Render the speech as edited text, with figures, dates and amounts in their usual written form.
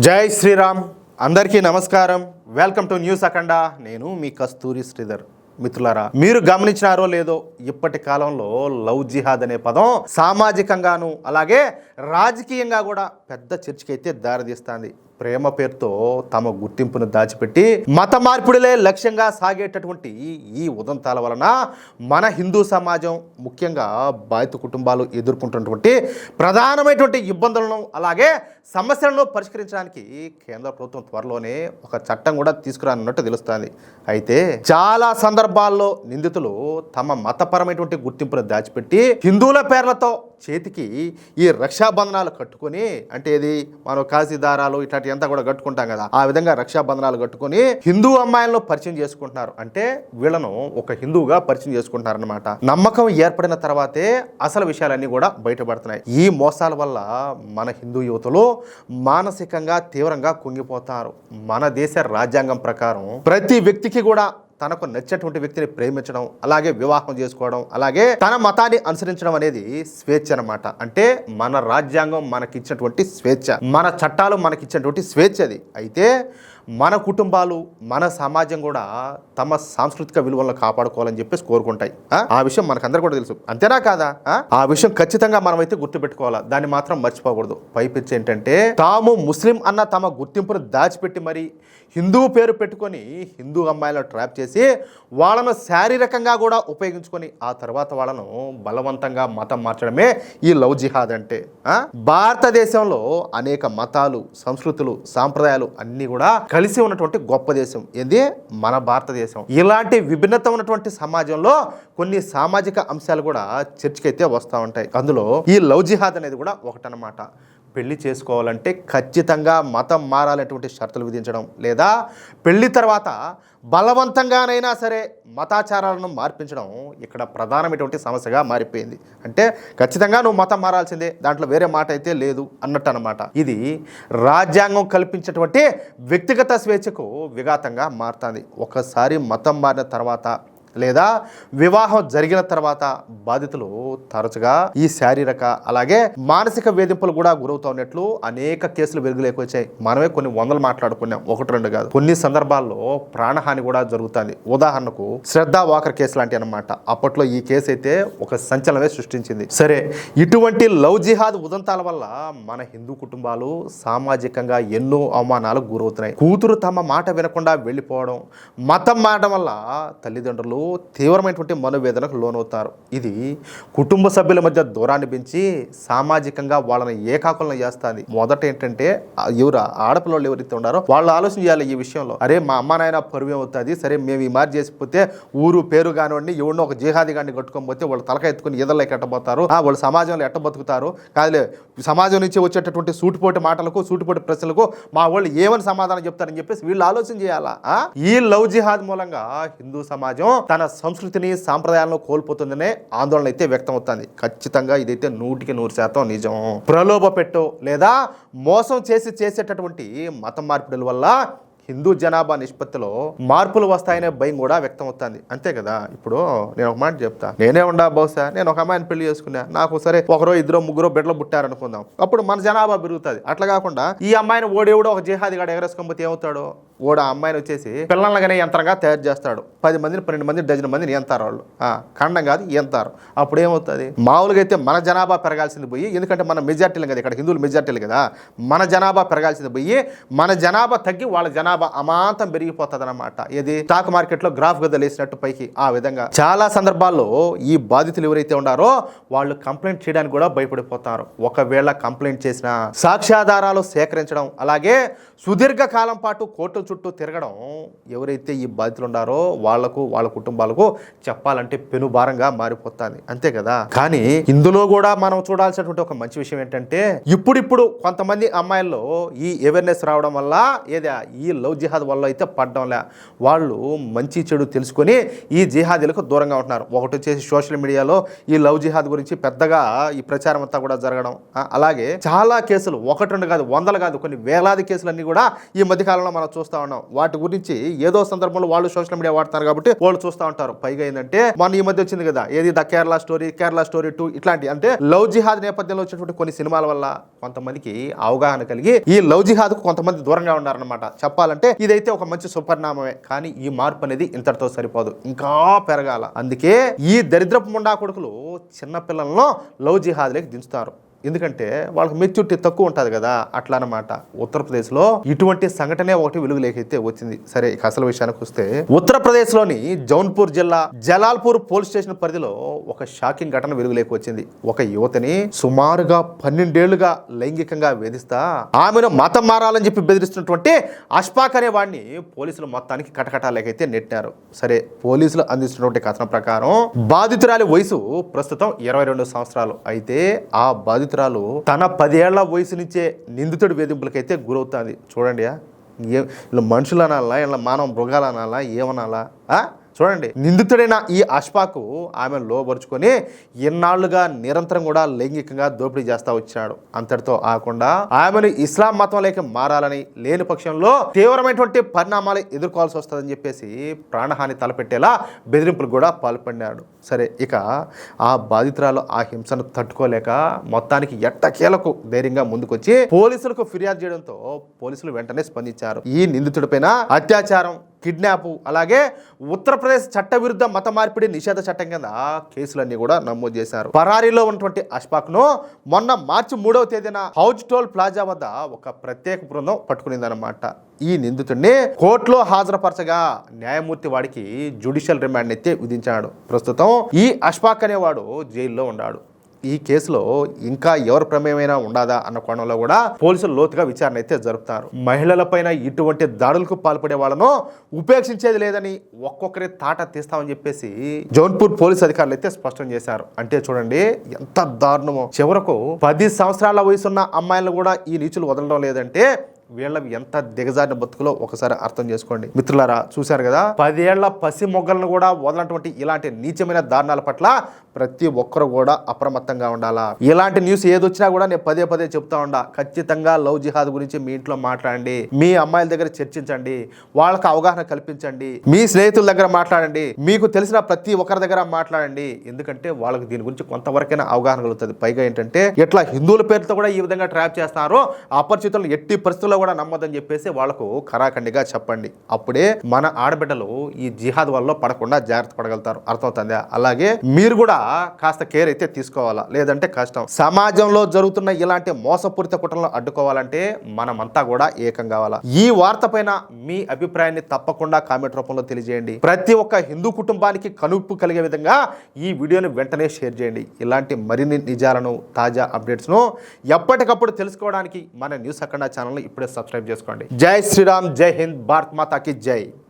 జై శ్రీరామ్. అందరికీ నమస్కారం. వెల్కమ్ టు న్యూస్ అఖండ. నేను మీ కస్తూరి శ్రీధర్. మిత్రులారా, మీరు గమనించినారో లేదో, ఇప్పటి కాలంలో లవ్ జిహాద్ అనే పదం సామాజికంగాను అలాగే రాజకీయంగా కూడా పెద్ద చర్చకైతే దారితీస్తుంది. ప్రేమ పేరుతో తమ గుర్తింపును దాచిపెట్టి మత మార్పిడిలే లక్ష్యంగా సాగేటటువంటి ఈ ఉదంతాల వలన మన హిందూ సమాజం, ముఖ్యంగా బాధిత కుటుంబాలు ఎదుర్కొంటున్నటువంటి ప్రధానమైనటువంటి ఇబ్బందులను అలాగే సమస్యలను పరిష్కరించడానికి కేంద్ర ప్రభుత్వం త్వరలోనే ఒక చట్టం కూడా తీసుకురానున్నట్టు తెలుస్తుంది. అయితే చాలా సందర్భాల్లో నిందితులు తమ మతపరమైనటువంటి గుర్తింపును దాచిపెట్టి హిందువుల పేర్లతో చేతికి ఈ రక్షాబంధనాలు కట్టుకొని, అంటే ఇది మనం కాశీ దారాలు ఇట్లాంటి అంతా కూడా కట్టుకుంటాం కదా, ఆ విధంగా రక్షాబంధనాలు కట్టుకొని హిందూ అమ్మాయిలను పరిచయం చేసుకుంటున్నారు. అంటే వీళ్ళను ఒక హిందువుగా పరిచయం చేసుకుంటున్నారు అన్నమాట. నమ్మకం ఏర్పడిన తర్వాతే అసలు విషయాలన్నీ కూడా బయటపడుతున్నాయి. ఈ మోసాల వల్ల మన హిందూ యువతలు మానసికంగా తీవ్రంగా కుంగిపోతారు. మన దేశ రాజ్యాంగం ప్రకారం ప్రతి వ్యక్తికి కూడా తనకు నచ్చినటువంటి వ్యక్తిని ప్రేమించడం, అలాగే వివాహం చేసుకోవడం, అలాగే తన మతాన్ని అనుసరించడం అనేది స్వేచ్ఛ అన్నమాట. అంటే మన రాజ్యాంగం మనకిచ్చినటువంటి స్వేచ్ఛ, మన చట్టాలు మనకిచ్చినటువంటి స్వేచ్ఛ అది. అయితే మన కుటుంబాలు, మన సమాజం కూడా తమ సాంస్కృతిక విలువలను కాపాడుకోవాలని చెప్పేసి కోరుకుంటాయి. ఆ విషయం మనకందరూ కూడా తెలుసు, అంతేనా కాదా? ఆ విషయం ఖచ్చితంగా మనమైతే గుర్తుపెట్టుకోవాలా, దాన్ని మాత్రం మర్చిపోకూడదు. పైపిచ్చి ఏంటంటే, తాము ముస్లిం అన్న తమ గుర్తింపును దాచిపెట్టి మరి హిందూ పేరు పెట్టుకొని హిందూ అమ్మాయిలను ట్రాప్ చేసి వాళ్ళను శారీరకంగా కూడా ఉపయోగించుకొని ఆ తర్వాత వాళ్ళను బలవంతంగా మతం మార్చడమే ఈ లవ్ జిహాద్ అంటే. భారతదేశంలో అనేక మతాలు, సంస్కృతులు, సాంప్రదాయాలు అన్నీ కూడా కలిసి ఉన్నటువంటి గొప్ప దేశం ఏది మన భారతదేశం. ఇలాంటి విభిన్నత ఉన్నటువంటి సమాజంలో కొన్ని సామాజిక అంశాలు కూడా చర్చకైతే వస్తూ ఉంటాయి. అందులో ఈ లవ్ జిహాద్ అనేది కూడా ఒకటన్నమాట. పెళ్లి చేసుకోవాలంటే ఖచ్చితంగా మతం మారాలనేటువంటి షరతులు విధించడం, లేదా పెళ్లి తర్వాత బలవంతంగానైనా సరే మతాచారాలను మార్పించడం ఇక్కడ ప్రధానమైనటువంటి సమస్యగా మారిపోయింది. అంటే ఖచ్చితంగా నువ్వు మతం మారాల్సిందే, దాంట్లో వేరే మాట అయితే లేదు అన్నట్టు అనమాట. ఇది రాజ్యాంగం కల్పించేటువంటి వ్యక్తిగత స్వేచ్ఛకు విఘాతంగా మారుతుంది. ఒకసారి మతం మారిన తర్వాత లేదా వివాహం జరిగిన తర్వాత బాధితులు తరచుగా ఈ శారీరక అలాగే మానసిక వేధింపులు కూడా గురవుతున్నట్లు అనేక కేసులు వెలుగులోకి వచ్చాయి. మనమే కొన్ని వందలు మాట్లాడుకున్నాం, ఒకటి రెండు కాదు. కొన్ని సందర్భాల్లో ప్రాణహాని కూడా జరుగుతుంది. ఉదాహరణకు శ్రద్ధా వాకర్ కేసు లాంటి అన్నమాట. అప్పట్లో ఈ కేసు అయితే ఒక సంచలనమే సృష్టించింది. సరే, ఇటువంటి లవ్ జిహాద్ ఉదంతాల వల్ల మన హిందూ కుటుంబాలు సామాజికంగా ఎన్నో అవమానాలకు గురవుతున్నాయి. కూతురు తమ మాట వినకుండా వెళ్ళిపోవడం, మతం మారడం వల్ల తల్లిదండ్రులు తీవ్రమైనటువంటి మనోవేదనకు లోనవుతారు. ఇది కుటుంబ సభ్యుల మధ్య దూరాన్ని పెంచి సామాజికంగా వాళ్ళని ఏకాకులను చేస్తుంది. మొదట ఏంటంటే ఆడపిల్లలు ఎవరైతే ఉన్నారో వాళ్ళు ఆలోచన చేయాలి ఈ విషయంలో. అరే, మా అమ్మ నాయన పరువు అవుతుంది, సరే మేము ఈ మారి చేసిపోతే ఊరు పేరు కానివ్వండి, ఎవరినో ఒక జిహాది గాడిని కట్టుకోకపోతే వాళ్ళు తలక ఎత్తుకుని ఈదల్లోకి ఎట్టబోతారు, వాళ్ళు సమాజంలో ఎట్ట బతుకుతారు, కాదులే సమాజం నుంచి వచ్చేటటువంటి సూటిపోటి మాటలకు, సూటిపోటి ప్రశ్నలకు మా వాళ్ళు ఏమని సమాధానం చెప్తారని చెప్పేసి వీళ్ళు ఆలోచన చేయాలా. ఈ లవ్ జిహాద్ మూలంగా హిందూ సమాజం తన సంస్కృతిని, సాంప్రదాయాలను కోల్పోతుందనే ఆందోళన అయితే వ్యక్తం అవుతుంది. ఖచ్చితంగా ఇదైతే 100% నిజం. ప్రలోభ పెట్టో లేదా మోసం చేసేటటువంటి మతం మార్పిడుల వల్ల హిందూ జనాభా నిష్పత్తిలో మార్పులు వస్తాయనే భయం కూడా వ్యక్తం అవుతుంది. అంతే కదా. ఇప్పుడు నేను ఒక మాట చెప్తా, నేనే ఉండా, బహుశా నేను ఒక అమ్మాయిని పెళ్లి చేసుకున్నా, నాకు సరే ఒకరో ఇద్దరు ముగ్గురో బిడ్డలు పుట్టారనుకుందాం, అప్పుడు మన జనాభా పెరుగుతుంది. అట్లా కాకుండా ఈ అమ్మాయిని ఓడేవుడో ఒక జిహాది గాడు ఎగరేసుకోకపోతే ఏమవుతాడు, ఓడ అమ్మాయిని వచ్చేసి పిల్లలగానే యంత్రంగా తయారు చేస్తాడు. 10 మందిని 12 మంది డజన్ మందిని ఎంతారు వాళ్ళు, ఖండం కాదు ఎంతారు. అప్పుడు ఏమవుతుంది, మామూలుగా అయితే మన జనాభా పెరగాల్సింది పోయి, ఎందుకంటే మన మెజార్టీలు కదా, ఇక్కడ హిందువులు మెజార్టీలు కదా, మన జనాభా పెరగాల్సింది పోయి మన జనాభా తగ్గి వాళ్ళ జనాభా అమాంతం పెరిగిపోతుంది అన్నమాట. ఏది స్టాక్ మార్కెట్లో గ్రాఫ్ గద్దలు వేసినట్టు పైకి. ఆ విధంగా చాలా సందర్భాల్లో ఈ బాధితులు ఎవరైతే ఉన్నారో వాళ్ళు కంప్లైంట్ చేయడానికి కూడా భయపడిపోతారు. ఒకవేళ కంప్లైంట్ చేసిన సాక్ష్యాధారాలు సేకరించడం, అలాగే సుదీర్ఘ కాలం పాటు కోర్టుల చుట్టూ తిరగడం ఎవరైతే ఈ బాధితులు ఉన్నారో వాళ్లకు, వాళ్ళ కుటుంబాలకు చెప్పాలంటే పెనుభారంగా మారిపోతుంది. అంతే కదా. కానీ ఇందులో కూడా మనం చూడాల్సినటువంటి ఒక మంచి విషయం ఏంటంటే, ఇప్పుడిప్పుడు కొంతమంది అమ్మాయిల్లో ఈ అవేర్నెస్ రావడం వల్ల ఈ లవ్ జిహాద్ వల్ల అయితే పడ్డంలే. వాళ్ళు మంచి చెడు తెలుసుకొని ఈ జిహాదీలకు దూరంగా ఉంటున్నారు. ఒకటి వచ్చేసి సోషల్ మీడియాలో ఈ లవ్ జిహాద్ గురించి పెద్దగా ఈ ప్రచారం అంతా కూడా జరగడం, అలాగే చాలా కేసులు, ఒకటి రెండు కాదు, వందలు కాదు, కొన్ని వేలాది కేసులన్నీ కూడా ఈ మధ్యకాలంలో మనం చూస్తూ ఉన్నాం. వాటి గురించి ఏదో సందర్భంలో వాళ్ళు సోషల్ మీడియా వాడుతున్నారు కాబట్టి వాళ్ళు చూస్తూ ఉంటారు. పైగా ఏంటంటే మన ఈ మధ్య వచ్చింది కదా, ఏది the Kerala story, Kerala story 2 ఇట్లాంటి, అంటే లవ్ జిహాద్ నేపథ్యంలో వచ్చినటువంటి కొన్ని సినిమాల వల్ల కొంతమందికి అవగాహన కలిగి ఈ లవ్ జిహాద్ కు కొంతమంది దూరంగా ఉన్నారనమాట. చెప్పాలంటే ఇదైతే ఒక మంచి సుపరిణామమే. కానీ ఈ మార్పు అనేది ఇంతటితో సరిపోదు, ఇంకా పెరగాల. అందుకే ఈ దరిద్రపు ముండా కొడుకులు చిన్నపిల్లలను లవ్ జిహాద్లోకి దించుతారు. ఎందుకంటే వాళ్ళకి మెచ్యూరిటీ తక్కువ ఉంటుంది కదా, అట్లా అనమాట. ఉత్తరప్రదేశ్లో ఇటువంటి సంఘటనే ఒకటి వెలుగులేకైతే వచ్చింది. సరే, ఇక అసలు విషయానికి వస్తే, ఉత్తరప్రదేశ్లోని జౌన్పూర్ జిల్లా జలాల్పూర్ పోలీస్ స్టేషన్ పరిధిలో ఒక షాకింగ్ ఘటన వెలుగులేకి వచ్చింది. ఒక యువతిని సుమారుగా 12 ఏళ్లుగా లైంగికంగా వేధిస్తా ఆమెను మతం మారాలని చెప్పి బెదిరిస్తున్నటువంటి అష్ఫాక్ అనే వాడిని పోలీసులు మొత్తానికి కటకటాలేకైతే నెట్టారు. సరే, పోలీసులు అందిస్తున్నటువంటి కథనం ప్రకారం బాధితురాలి వయసు ప్రస్తుతం 22 సంవత్సరాలు. అయితే ఆ బాధితురాలు తన 10 ఏళ్ల వయసు నుంచే నిందితుడి వేధింపులకైతే గురవుతుంది. చూడండి, ఇలా మనుషులు అనాలా, ఇలా మానవ మృగాలు అనాలా, ఏమనాలా? చూడండి, నిందితుడైన ఈ అష్ఫాక్ ఆమెను లోబరుచుకొని ఎన్నాళ్లుగా నిరంతరం కూడా లైంగికంగా దోపిడీ చేస్తా వచ్చాడు. అంతటితో ఆకుండా ఆమెను ఇస్లాం మతంలోకి మారాలని, లేని పక్షంలో తీవ్రమైనటువంటి పరిణామాలు ఎదుర్కోవాల్సి వస్తుందని చెప్పేసి ప్రాణహాని తలపెట్టేలా బెదిరింపులు కూడా పాల్పడినాడు. సరే, ఇక ఆ బాధితురాలు ఆ హింసను తట్టుకోలేక మొత్తానికి ఎట్టకేలకు ధైర్యంగా ముందుకొచ్చి పోలీసులకు ఫిర్యాదు చేయడంతో పోలీసులు వెంటనే స్పందించారు. ఈ నిందితుడిపైన అత్యాచారం, కిడ్నాప్, అలాగే ఉత్తరప్రదేశ్ చట్టవిరుద్ధ మత మార్పిడి నిషేధ చట్టం కింద కేసులన్నీ కూడా నమోదు చేశారు. పరారీలో ఉన్నటువంటి అష్ఫాక్ ను మొన్న మార్చి 3వ తేదీన హౌజ్ టోల్ ప్లాజా వద్ద ఒక ప్రత్యేక బృందం పట్టుకునిందన్నమాట. ఈ నిందితుడిని కోర్టులో హాజరుపరచగా న్యాయమూర్తి వాడికి జ్యుడిషియల్ రిమాండ్ అయితే విధించాడు. ప్రస్తుతం ఈ అష్ఫాక్ అనేవాడు జైల్లో ఉన్నాడు. ఈ కేసులో ఇంకా ఎవరి ప్రమేయమైనా ఉండదా అన్న కోణంలో కూడా పోలీసులు లోతుగా విచారణ అయితే జరుపుతారు. మహిళలపైన ఇటువంటి దాడులకు పాల్పడే వాళ్ళను ఉపేక్షించేది లేదని ఒక్కొక్కరి తాట తీస్తామని చెప్పేసి జౌన్పూర్ పోలీస్ అధికారులు అయితే స్పష్టం చేశారు. అంటే చూడండి ఎంత దారుణమో. చివరకు 10 సంవత్సరాల వయసున్న అమ్మాయిలను కూడా ఈ నీచులు వదలడం లేదంటే వీళ్ళవి ఎంత దిగజారిన బతుకులో ఒకసారి అర్థం చేసుకోండి. మిత్రులారా, చూశారు కదా, 10 ఏళ్ల పసి మొగ్గలను కూడా వదలనటువంటి ఇలాంటి నీచమైన దారుణాల పట్ల ప్రతి ఒక్కరు కూడా అప్రమత్తంగా ఉండాలా. ఇలాంటి న్యూస్ ఏదొచ్చినా కూడా నేను పదే పదే చెప్తా ఉండా, ఖచ్చితంగా లవ్ జిహాద్ గురించి మీ ఇంట్లో మాట్లాడండి, మీ అమ్మాయిల దగ్గర చర్చించండి, వాళ్ళకి అవగాహన కల్పించండి, మీ స్నేహితుల దగ్గర మాట్లాడండి, మీకు తెలిసిన ప్రతి ఒక్కరి దగ్గర మాట్లాడండి. ఎందుకంటే వాళ్ళకి దీని గురించి కొంతవరకైనా అవగాహన కలుగుతుంది. పైగా ఏంటంటే ఇట్లా హిందువుల పేరుతో కూడా ఈ విధంగా ట్రాప్ చేస్తారో అపరిచితులను ఎట్టి పరిస్థితుల్లో కూడా నమ్మదని చెప్పేసి వాళ్లకు ఖరాఖండిగా చెప్పండి. అప్పుడే మన ఆడబిడ్డలు ఈ జిహాద్ వల్ల పడకుండా జాగ్రత్త పడగలుగుతారు. అర్థమవుతుందా? అలాగే మీరు కూడా కాస్త కేర్ అయితే తీసుకోవాలా, లేదంటే కష్టం. సమాజంలో జరుగుతున్న ఇలాంటి మోసపూరిత కుట్రలను అడ్డుకోవాలంటే మనమంతా కూడా ఏకం కావాలా. ఈ వార్త పైన మీ అభిప్రాయాన్ని తప్పకుండా కామెంట్ రూపంలో తెలియజేయండి. ప్రతి ఒక్క హిందూ కుటుంబానికి కనువిప్పు కలిగే విధంగా ఈ వీడియోని వెంటనే షేర్ చేయండి. ఇలాంటి మరిన్ని నిజాలను, తాజా అప్డేట్స్ను ఎప్పటికప్పుడు తెలుసుకోవడానికి మన న్యూస్ అఖండ ఛానల్ని ఇప్పుడే సబ్స్క్రైబ్ చేసుకోండి. జై శ్రీరామ్, జై హింద్, భారత్ మాతాకి జై.